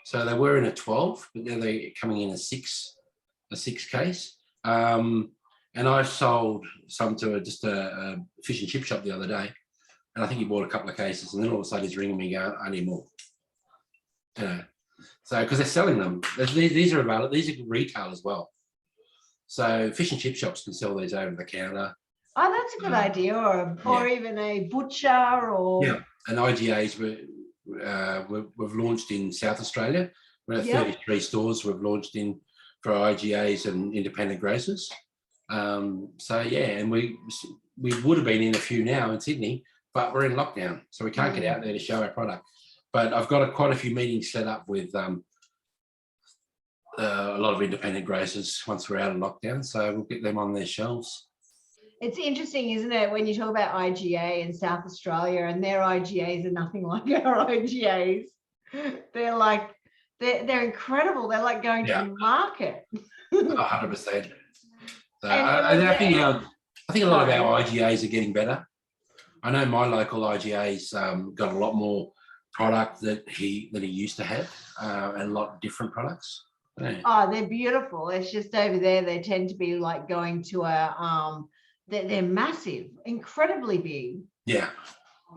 So they were in a 12, but now they're coming in a 6 case. And I sold some to a fish and chip shop the other day, and I think he bought a couple of cases, and then all of a sudden he's ringing me going, I need more. You know, so because they're selling them, these are available. These are retail as well. So fish and chip shops can sell these over the counter. Oh, that's a good idea, or even a butcher, or And IGAs we've launched in South Australia. We're at 33 stores we've launched in for IGAs and independent grocers. So yeah, and we would have been in a few now in Sydney, but we're in lockdown, so we can't get out there to show our product. But I've got quite a few meetings set up with a lot of independent grocers once we're out of lockdown, so we'll get them on their shelves. It's interesting, isn't it, when you talk about IGA in South Australia, and their IGAs are nothing like our IGAs. They're incredible. They're like going to the market. 100%. So I think a lot of our IGAs are getting better. I know my local IGA's got a lot more product that he used to have, and a lot of different products. Yeah. Oh, they're beautiful. It's just over there they tend to be like going to they're massive, incredibly big. Yeah.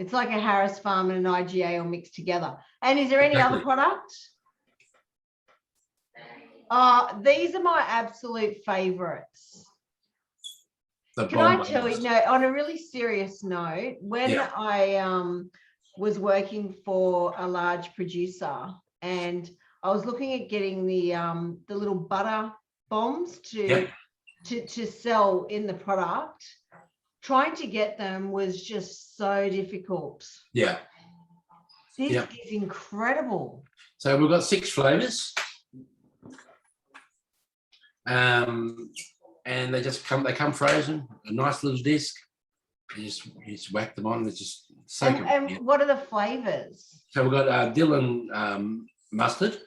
It's like a Harris Farm and an IGA all mixed together. And is there any other product? These are my absolute favorites. Can I tell you, on a really serious note, when I was working for a large producer, and I was looking at getting the little butter bombs to sell in the product, trying to get them was just so difficult. Yeah. This is incredible. So we've got 6 flavors. And they come frozen, a nice little disc. You just whack them on. They're just so and what are the flavors? So we've got dill and mustard.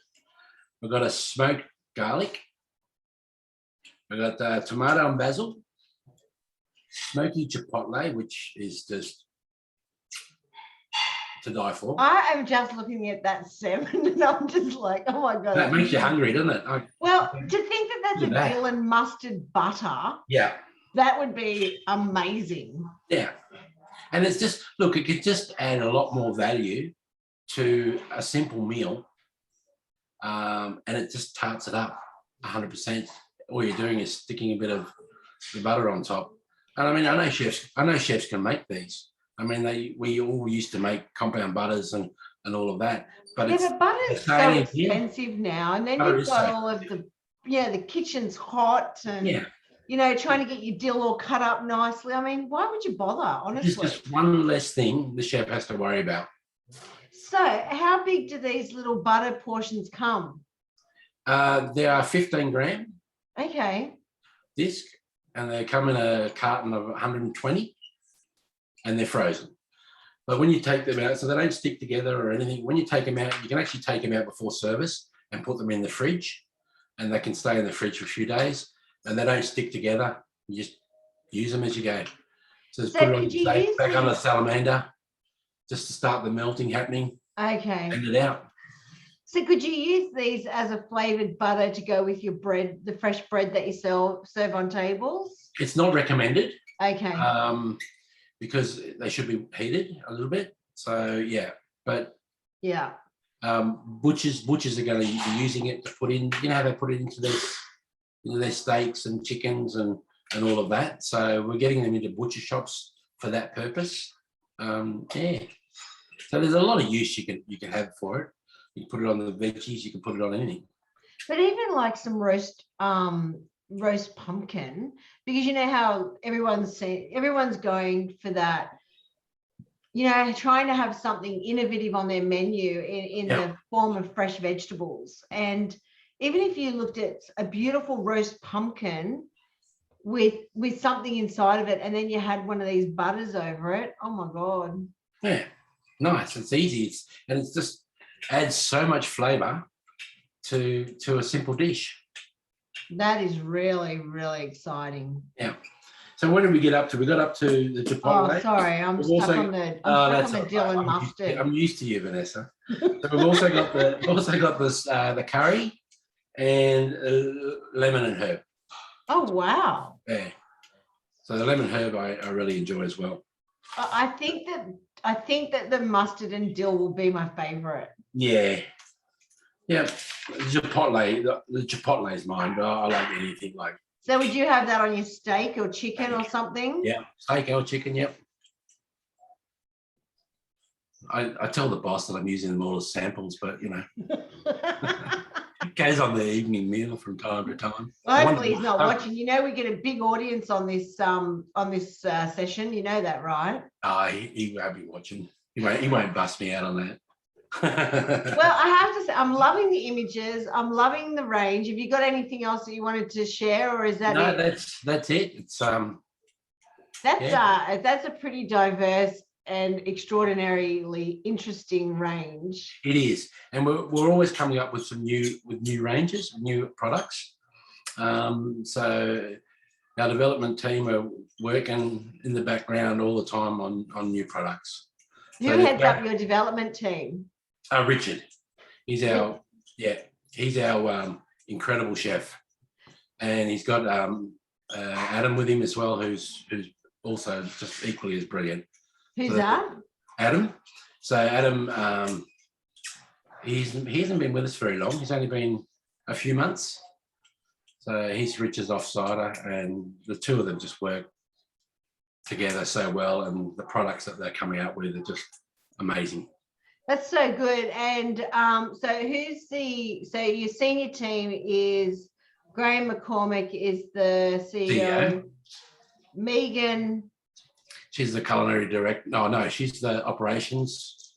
We've got a smoked garlic. We've got tomato and basil. Smoky chipotle, which is just to die for. I am just looking at that 7 and I'm just like, oh my God. That makes you hungry, doesn't it? Well, to think that that's a dill and mustard butter. Yeah. That would be amazing. Yeah. And it's just, look, it could just add a lot more value to a simple meal. And it just tarts it up 100%. All you're doing is sticking a bit of the butter on top. And I mean, I know chefs can make these. I mean, we all used to make compound butters and all of that. But but butter's so expensive now. And then you've got all of the kitchen's hot and, trying to get your dill all cut up nicely. I mean, why would you bother, honestly? It's just one less thing the chef has to worry about. So how big do these little butter portions come? They are 15 gram. Okay. Disc, and they come in a carton of 120. And they're frozen. But when you take them out, so they don't stick together or anything, when you take them out, you can actually take them out before service and put them in the fridge, and they can stay in the fridge for a few days, and they don't stick together. You just use them as you go. So just put it on your plate, back on the salamander, just to start the melting happening. Okay. And it out. So could you use these as a flavored butter to go with your bread, the fresh bread that you serve on tables? It's not recommended. Okay. Because they should be heated a little bit. So yeah, but yeah. Butchers are going to be using it to put in. You know how they put it into their steaks and chickens and all of that. So we're getting them into butcher shops for that purpose. Yeah. So there's a lot of use you can have for it. You can put it on the veggies. You can put it on anything. But even like some roast pumpkin, because you know how everyone's going for that, you know, trying to have something innovative on their menu in the form of fresh vegetables. And even if you looked at a beautiful roast pumpkin with something inside of it, and then you had one of these butters over it, oh my God. Yeah, nice. It's easy. And it just adds so much flavour to a simple dish. That is really, really exciting. Yeah. So what did we get up to? We got up to the chipotle. Oh, sorry, I'm stuck on the dill and mustard. I'm used to you, Vanessa. So we've also got the curry and lemon and herb. Oh wow! Yeah. So the lemon herb I really enjoy as well. I think that the mustard and dill will be my favourite. Yeah. Yeah. The chipotle is mine, but I like anything like. So would you have that on your steak or chicken or something? Yeah, steak or chicken, yep. I tell the boss that I'm using them all as samples, but, you know, it goes on the evening meal from time to time. Hopefully he's not watching. You know, we get a big audience on this session. You know that, right? He won't be watching. He won't bust me out on that. Well, I have to say, I'm loving the images. I'm loving the range. Have you got anything else that you wanted to share, or is that it? That's it. It's that's a pretty diverse and extraordinarily interesting range. It is, and we're always coming up with new ranges, new products. So our development team are working in the background all the time on new products. Who heads up your development team? Richard. He's our incredible chef, and he's got Adam with him as well, who's also just equally as brilliant. Who's that? Adam. So Adam, he hasn't been with us very long. He's only been a few months. So he's Richard's offsider, and the two of them just work together so well, and the products that they're coming out with are just amazing. That's so good. And so your senior team is Graham McCormick is the CEO. Megan. She's the culinary director. No, she's the operations.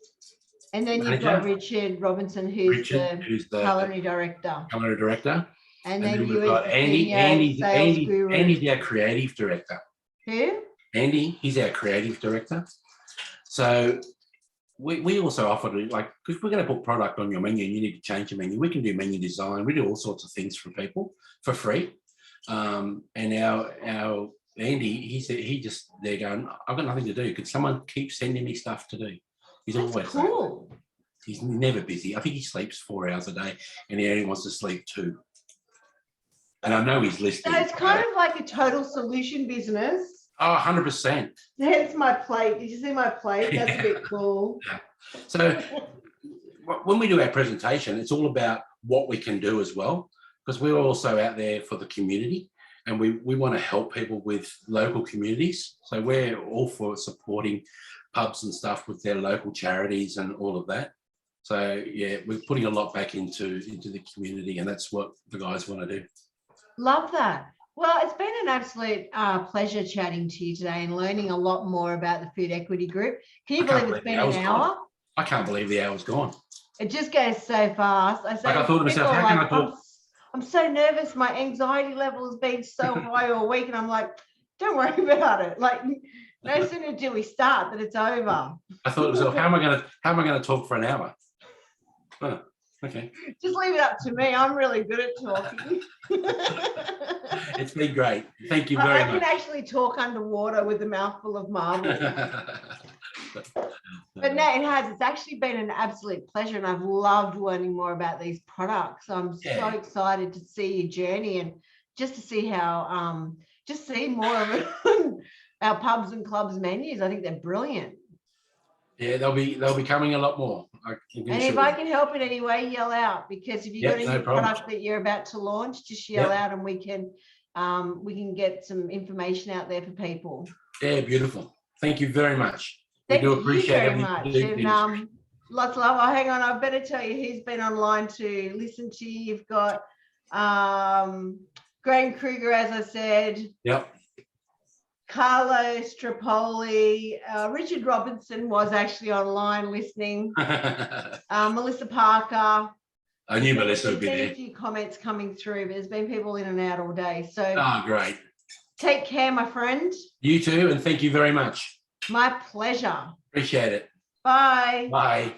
And then you've got Richard Robinson, who's the culinary director. Culinary director. And then we've got Andy. Andy's our creative director. Who? Andy. He's our creative director. So we also offer to, like, because we're going to put product on your menu and you need to change your menu, we can do menu design. We do all sorts of things for people for free. And our Andy, they're going, I've got nothing to do. Could someone keep sending me stuff to do? He's always cool. He's never busy. I think he sleeps 4 hours a day and he only wants to sleep 2. And I know he's listening. So it's kind of like a total solution business. Oh, 100%. There's my plate. Did you see my plate? That's a bit cool. Yeah. So when we do our presentation, it's all about what we can do as well, because we're also out there for the community and we want to help people with local communities. So we're all for supporting pubs and stuff with their local charities and all of that. So yeah, we're putting a lot back into the community, and that's what the guys want to do. Love that. Well, it's been an absolute pleasure chatting to you today and learning a lot more about the Food Equity Group. Can you believe it's been an hour? I can't believe the hour's gone. It just goes so fast. I thought to myself, how can I talk? I'm so nervous. My anxiety level has been so high all week, and I'm like, don't worry about it. Like, no sooner do we start that it's over. I thought to myself, how am I going to talk for an hour? Oh, okay. Just leave it up to me. I'm really good at talking. It's been great. Thank you very much. I can actually talk underwater with a mouthful of marble. But no, it has. It's actually been an absolute pleasure, and I've loved learning more about these products. I'm so excited to see your journey and just to see how, just see more of it on our pubs and clubs menus. I think they're brilliant. Yeah, they'll be coming a lot more. And if I can help in any way, yell out, because if you've got a new product that you're about to launch, just yell out, and we can get some information out there for people. Yeah, beautiful. Thank you very much. Thank you very much. And lots of love. Oh, hang on, I better tell you who's been online to listen to you. You've got Graham Kruger, as I said. Yep. Carlo Strapoli, Richard Robinson was actually online listening. Melissa Parker. I knew Melissa would be there. There's been a few comments coming through, but there's been people in and out all day. So great. Take care, my friend. You too, and thank you very much. My pleasure. Appreciate it. Bye. Bye.